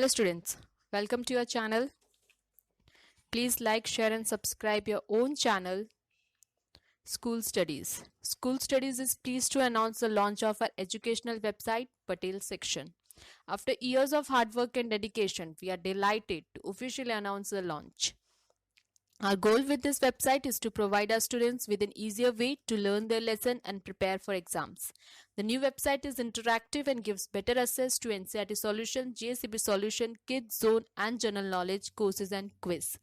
Hello students, welcome to your channel. Please like, share and subscribe your own channel School Studies. School Studies is pleased to announce the launch of our educational website Patel section. After years of hard work and dedication, we are delighted to officially announce the launch. Our goal with this website is to provide our students with an easier way to learn their lesson and prepare for exams. The new website is interactive and gives better access to NCERT solution, JCB solution, Kids Zone and general knowledge courses and quiz.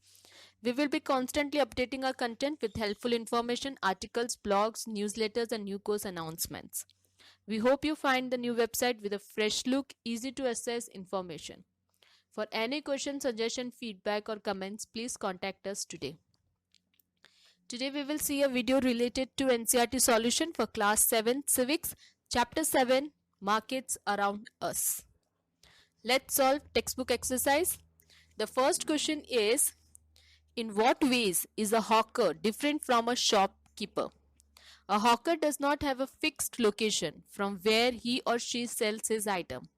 We will be constantly updating our content with helpful information, articles, blogs, newsletters and new course announcements. We hope you find the new website with a fresh look, easy to access information. For any question, suggestion, feedback or comments, please contact us today. Today we will see a video related to NCERT solution for class 7 civics, chapter 7 markets around us. Let's solve textbook exercise. The first question is, in what ways is a hawker different from a shopkeeper? A hawker does not have a fixed location from where he or she sells his item.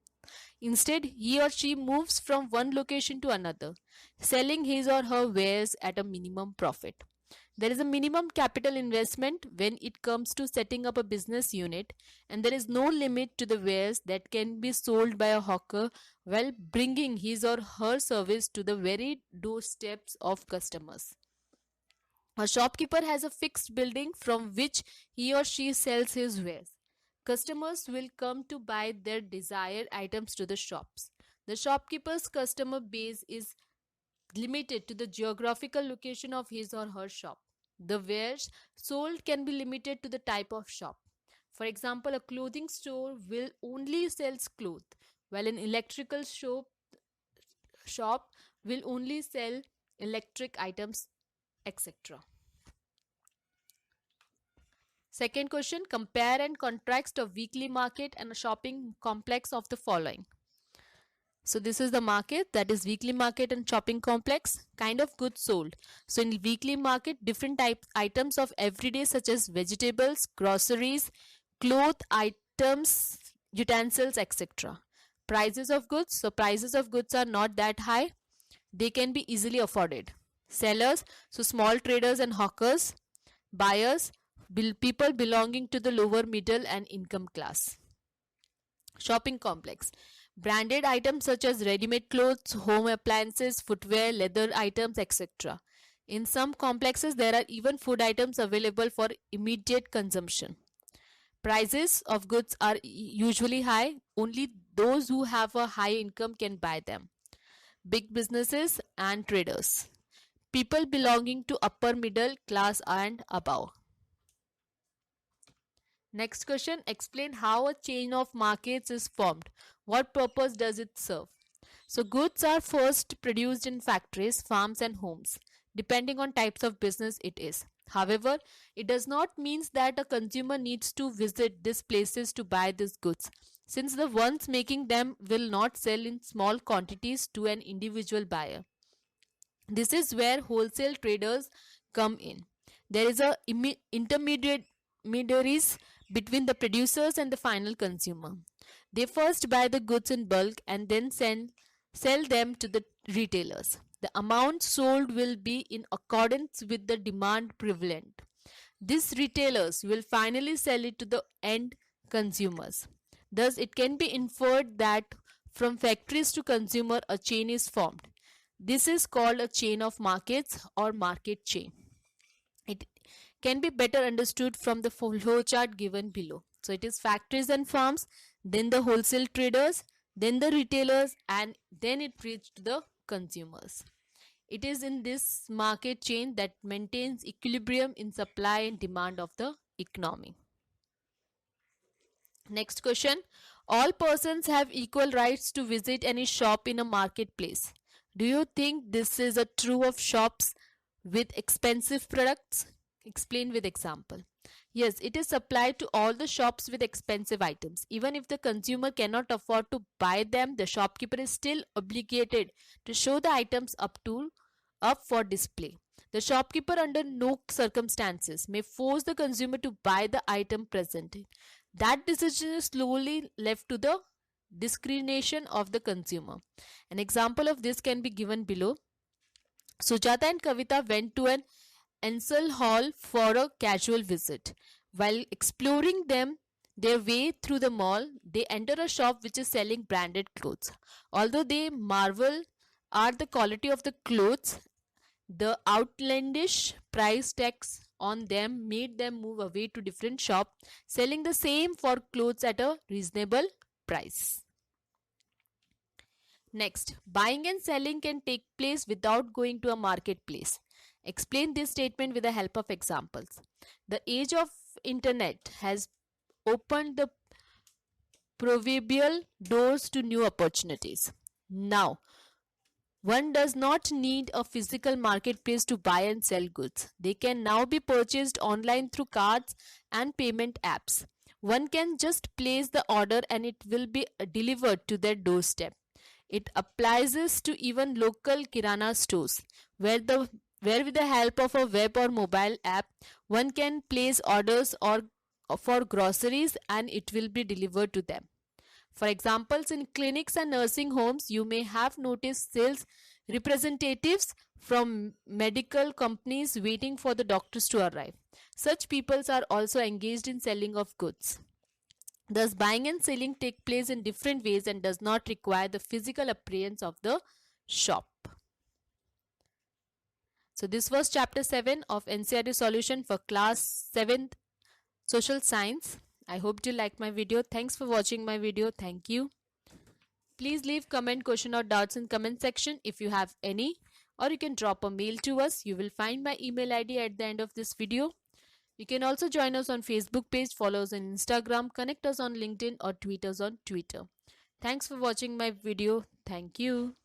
Instead, he or she moves from one location to another, selling his or her wares at a minimum profit. There is a minimum capital investment when it comes to setting up a business unit, and there is no limit to the wares that can be sold by a hawker while bringing his or her service to the very doorsteps of customers. A shopkeeper has a fixed building from which he or she sells his wares. Customers will come to buy their desired items to the shops. The shopkeeper's customer base is limited to the geographical location of his or her shop. The wares sold can be limited to the type of shop. For example, a clothing store will only sell clothes, while an electrical shop will only sell electric items, etc. Second question, compare and contrast a weekly market and a shopping complex of the following. So this is the market, that is weekly market and shopping complex. Kind of goods sold. So in weekly market, different items of everyday such as vegetables, groceries, cloth items, utensils, etc. Prices of goods. So prices of goods are not that high. They can be easily afforded. Sellers, so small traders and hawkers. Buyers, people belonging to the lower middle and income class. Shopping complex. Branded items such as ready-made clothes, home appliances, footwear, leather items, etc. In some complexes, there are even food items available for immediate consumption. Prices of goods are usually high. Only those who have a high income can buy them. Big businesses and traders. People belonging to upper middle class and above. Next question, explain how a chain of markets is formed. What purpose does it serve? So goods are first produced in factories, farms and homes, depending on types of business it is. However, it does not mean that a consumer needs to visit these places to buy these goods, since the ones making them will not sell in small quantities to an individual buyer. This is where wholesale traders come in. There is a intermediaries between the producers and the final consumer. They first buy the goods in bulk and then sell them to the retailers. The amount sold will be in accordance with the demand prevalent. These retailers will finally sell it to the end consumers. Thus, it can be inferred that from factories to consumer, a chain is formed. This is called a chain of markets or market chain. It can be better understood from the flowchart given below. So it is factories and farms, then the wholesale traders, then the retailers, and then it reached the consumers. It is in this market chain that maintains equilibrium in supply and demand of the economy. Next question. All persons have equal rights to visit any shop in a marketplace. Do you think this is a true of shops with expensive products? Explain with example. Yes, it is applied to all the shops with expensive items. Even if the consumer cannot afford to buy them, the shopkeeper is still obligated to show the items up for display. The shopkeeper under no circumstances may force the consumer to buy the item presented. That decision is slowly left to the discrimination of the consumer. An example of this can be given below. Sujata and Kavita went to an Ansel Hall for a casual visit. While exploring their way through the mall, they enter a shop which is selling branded clothes. Although they marvel at the quality of the clothes, the outlandish price tags on them made them move away to different shop selling the same for clothes at a reasonable price. Next, buying and selling can take place without going to a marketplace. Explain this statement with the help of examples. The age of internet has opened the proverbial doors to new opportunities. Now, one does not need a physical marketplace to buy and sell goods. They can now be purchased online through cards and payment apps. One can just place the order and it will be delivered to their doorstep. It applies to even local kirana stores, where with the help of a web or mobile app, one can place orders or for groceries and it will be delivered to them. For examples, in clinics and nursing homes, you may have noticed sales representatives from medical companies waiting for the doctors to arrive. Such people are also engaged in selling of goods. Thus, buying and selling take place in different ways and does not require the physical appearance of the shop. So this was chapter 7 of NCERT solution for class 7th social science. I hope you like my video. Thanks for watching my video. Thank you. Please leave comment, question or doubts in comment section if you have any, or you can drop a mail to us. You will find my email ID at the end of this video. You can also join us on Facebook page, follow us on Instagram, connect us on LinkedIn or tweet us on Twitter. Thanks for watching my video. Thank you.